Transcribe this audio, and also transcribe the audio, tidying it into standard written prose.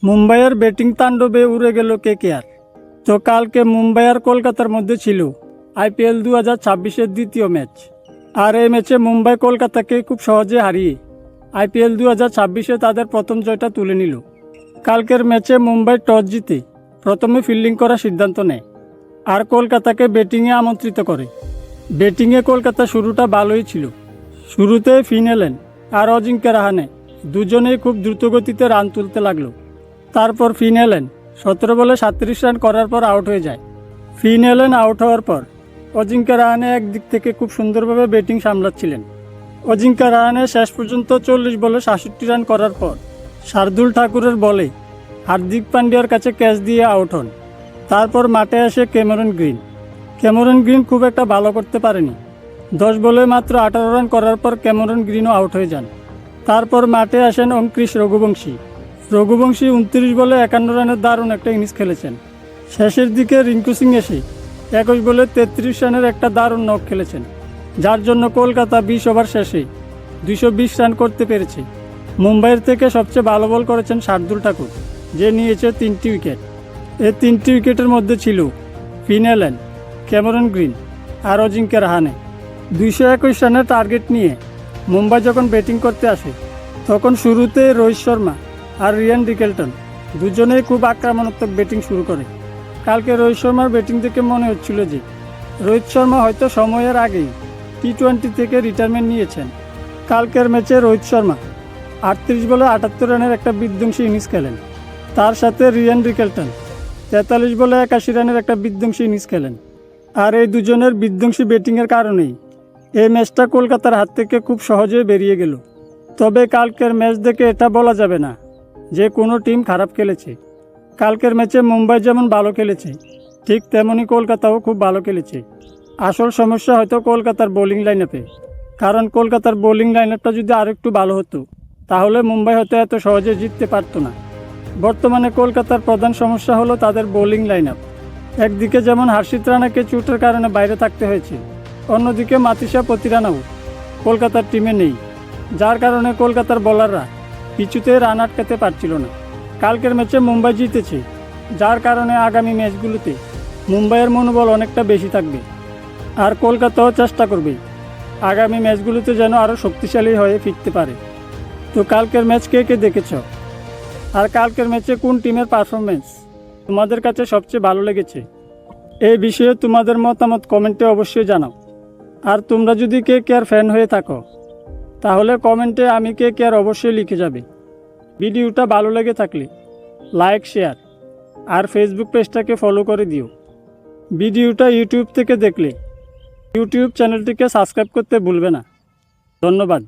মুম্বাইয়ের ব্যাটিং তাণ্ডবে উড়ে গেল কেকেআর। তো কালকে মুম্বাই আর কলকাতার মধ্যে ছিল আইপিএল 2026-এর দ্বিতীয় ম্যাচ। আর এই ম্যাচে মুম্বাই কলকাতাকে খুব সহজে হারিয়ে আইপিএল 2026-এ তাদের প্রথম জয়টা তুলে নিল। কালকের ম্যাচে মুম্বাই টস জিতে প্রথমে ফিল্ডিং করার সিদ্ধান্ত নেয় আর কলকাতাকে ব্যাটিংয়ে আমন্ত্রিত করে। ব্যাটিংয়ে কলকাতা শুরুটা ভালোই ছিল। শুরুতে ফিন এলেন আর অজিঙ্ক্য রাহানে দুজনেই খুব দ্রুতগতিতে রান তুলতে লাগলো। তারপর ফিন এলেন 17 বলে 37 রান করার পর আউট হয়ে যায়। ফিন এলেন আউট হওয়ার পর অজিঙ্ক্য রাহানে একদিক থেকে খুব সুন্দরভাবে ব্যাটিং সামলাচ্ছিলেন। অজিঙ্ক্য রাহানে শেষ পর্যন্ত 40 বলে 67 রান করার পর শার্দুল ঠাকুরের বলে হার্দিক পান্ডিয়ার কাছে ক্যাচ দিয়ে আউট হন। তারপর মাঠে আসে ক্যামেরন গ্রিন। ক্যামেরন গ্রিন খুব একটা ভালো করতে পারেনি। 10 বলে মাত্র 18 রান করার পর ক্যামেরন গ্রিনও আউট হয়ে যান। তারপর মাঠে আসেন অঙ্কৃশ রঘুবংশী। 29 বলে 51 রানের দারুণ একটা ইনিংস খেলেছেন। শেষের দিকে রিঙ্কু সিং এসে 21 বলে 33 রানের একটা দারুণ নক খেলেছেন, যার জন্য কলকাতা 20 ওভার শেষে 220 রান করতে পেরেছে। মুম্বাইয়ের থেকে সবচেয়ে ভালো বল করেছেন শার্দুল ঠাকুর, যে নিয়েছে 3টি উইকেট। এই 3টি উইকেটের মধ্যে ছিল ফিন এলেন, ক্যামেরন গ্রিন আর অজিঙ্ক্য রাহানে। 221 রানের টার্গেট নিয়ে মুম্বাই যখন ব্যাটিং করতে আসে তখন শুরুতে রোহিত শর্মা আর রিয়ান রিকেলটন দুজনেই খুব আক্রমণাত্মক ব্যাটিং শুরু করে। কালকে রোহিত শর্মার ব্যাটিং দেখে মনে হচ্ছিল যে রোহিত শর্মা হয়তো সময়ের আগেই টি-20 থেকে রিটায়ারমেন্ট নিয়েছেন। কালকের ম্যাচে রোহিত শর্মা 38 বলে 78 রানের একটা বিধ্বংসী ইনিংস খেলেন। তার সাথে রিয়ান রিকেলটন 43 বলে 81 রানের একটা বিধ্বংসী ইনিংস খেলেন। আর এই দুজনের বিধ্বংসী ব্যাটিংয়ের কারণেই এই ম্যাচটা কলকাতার হাত থেকে খুব সহজেই বেরিয়ে গেল। তবে কালকের ম্যাচ দেখে এটা বলা যাবে না যে কোনো টিম খারাপ খেলেছে। কালকের ম্যাচে মুম্বাই যেমন ভালো খেলেছে, ঠিক তেমনই কলকাতাও খুব ভালো খেলেছে। আসল সমস্যা হয়তো কলকাতার বোলিং লাইনআপে, কারণ কলকাতার বোলিং লাইনআপটা যদি আরও একটু ভালো হতো তাহলে মুম্বাই হয়তো এত সহজে জিততে পারতো না। বর্তমানে কলকাতার প্রধান সমস্যা হলো তাদের বোলিং লাইনআপ। একদিকে যেমন হর্ষিত রানাকে চোটের কারণে বাইরে থাকতে হয়েছে, অন্যদিকে মাতিসা পতিরানাও কলকাতার টিমে নেই, যার কারণে কলকাতার বোলাররা কিছুতে রান আটকাতে পারছিল না। কালকের ম্যাচে মুম্বাই জিতেছে, যার কারণে আগামী ম্যাচগুলোতে মুম্বাইয়ের মনোবল অনেকটা বেশি থাকবে। আর কলকাতাও চেষ্টা করবে আগামী ম্যাচগুলোতে যেন আরও শক্তিশালী হয়ে ফিরতে পারে। তো কালকের ম্যাচ কে কে দেখেছ? আর কালকের ম্যাচে কোন টিমের পারফরমেন্স তোমাদের কাছে সবচেয়ে ভালো লেগেছে? এই বিষয়ে তোমাদের মতামত কমেন্টে অবশ্যই জানাও। আর তোমরা যদি কেকেআর ফ্যান হয়ে থাকো তাহলে কমেন্টে আমি কেকেআর অবশ্যই লিখে যাবে। ভিডিওটা ভালো লেগে থাকলে লাইক, শেয়ার আর ফেসবুক পেজটাকে ফলো করে দিও। ভিডিওটা ইউটিউব থেকে দেখলে ইউটিউব চ্যানেলটিকে সাবস্ক্রাইব করতে ভুলবে না। ধন্যবাদ।